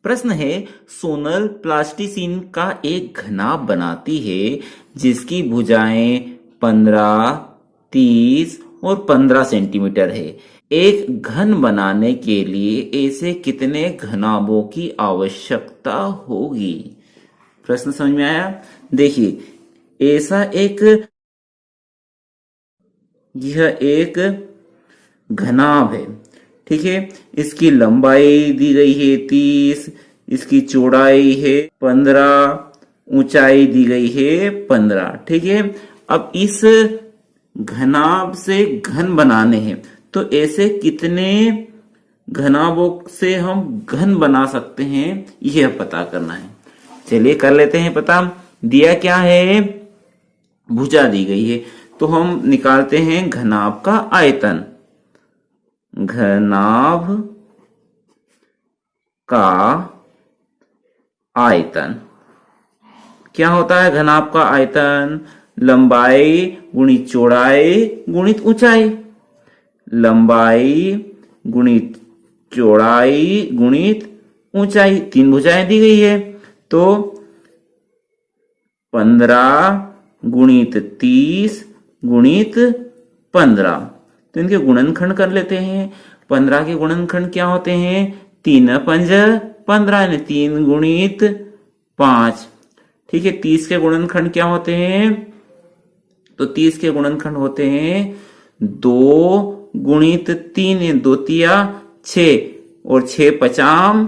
प्रश्न है, सोनल प्लास्टिसिन का एक घनाभ बनाती है जिसकी भुजाएं 15, 30 और 15 सेंटीमीटर है। एक घन बनाने के लिए ऐसे कितने घनाभों की आवश्यकता होगी? प्रश्न समझ में आया? देखिए, यह एक घनाभ है, ठीक है। इसकी लंबाई दी गई है 30, इसकी चौड़ाई है 15, ऊंचाई दी गई है 15, ठीक है। अब इस घनाभ से घन बनाने हैं, तो ऐसे कितने घनाभों से हम घन बना सकते हैं, यह पता करना है। चलिए कर लेते हैं पता। दिया क्या है? भुजा दी गई है, तो हम निकालते हैं घनाभ का आयतन। घनाभ का आयतन क्या होता है? घनाभ का आयतन लंबाई गुणित चौड़ाई गुणित ऊंचाई। लंबाई गुणित चौड़ाई गुणित ऊंचाई, 3 भुजाएं दी गई है, तो 15 गुणित 30 गुणित 15, तो इनके गुणनखंड कर लेते हैं। 15 के गुणनखंड क्या होते हैं? 3 पंज 15, यानी 3 गुणित 5, ठीक है। 30 के गुणनखंड क्या होते हैं? तो 30 के गुणनखंड होते हैं 2 गुणित 3, 2 तिया 6, और 6 पचाम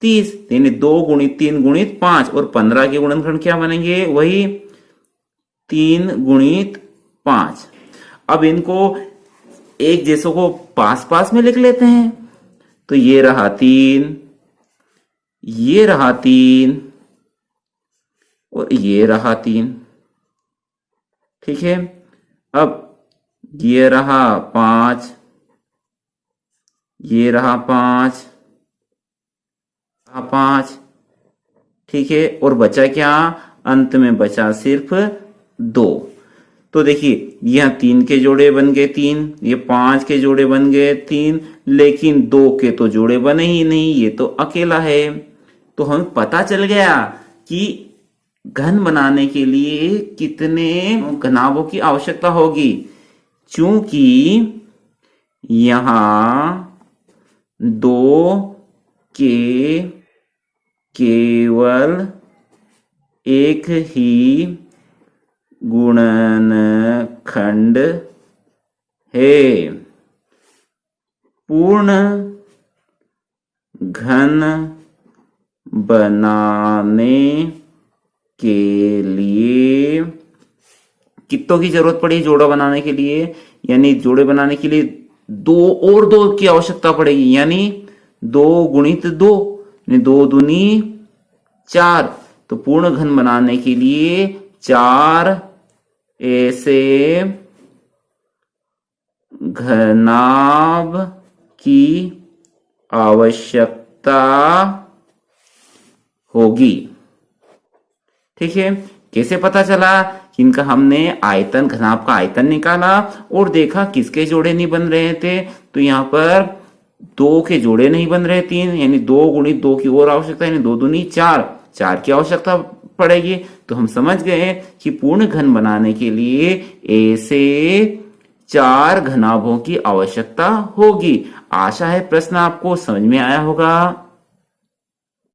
30, यानी 2 गुणित 3 गुणित 5, और 15 के गुणनखंड क्या बनेंगे? वही 3 गुणित 5। अब इनको एक जैसों को पास पास में लिख लेते हैं, तो ये रहा 3, ये रहा 3, और ये रहा 3, ठीक है। अब ये रहा 5, ये रहा 5, 5, ठीक है। और बचा क्या? अंत में बचा सिर्फ 2। तो देखिए, यहाँ 3 के जोड़े बन गए 3, ये 5 के जोड़े बन गए 3, लेकिन 2 के तो जोड़े बने ही नहीं, ये तो अकेला है। तो हमें पता चल गया कि घन बनाने के लिए कितने घनाभों की आवश्यकता होगी। चूंकि यहां 2 के केवल एक ही गुणनखंड है। पूर्ण घन बनाने के लिए कितनों की जरूरत पड़ी? जोड़ा बनाने के लिए, यानी जोड़े बनाने के लिए 2 की आवश्यकता पड़ेगी, यानी 2 गुणित 2, 2 दूनी 4। तो पूर्ण घन बनाने के लिए 4 ऐसे घनाभ की आवश्यकता होगी, ठीक है। कैसे पता चला? कि इनका हमने आयतन, घनाभ का आयतन निकाला और देखा किसके जोड़े नहीं बन रहे थे। तो यहां पर 2 के जोड़े नहीं बन रहे 3, यानी 2 गुणित 2 की और आवश्यकता, यानी 2 दूनी 4, 4 की आवश्यकता पड़ेगी। तो हम समझ गए कि पूर्ण घन बनाने के लिए ऐसे 4 घनाभों की आवश्यकता होगी। आशा है प्रश्न आपको समझ में आया होगा।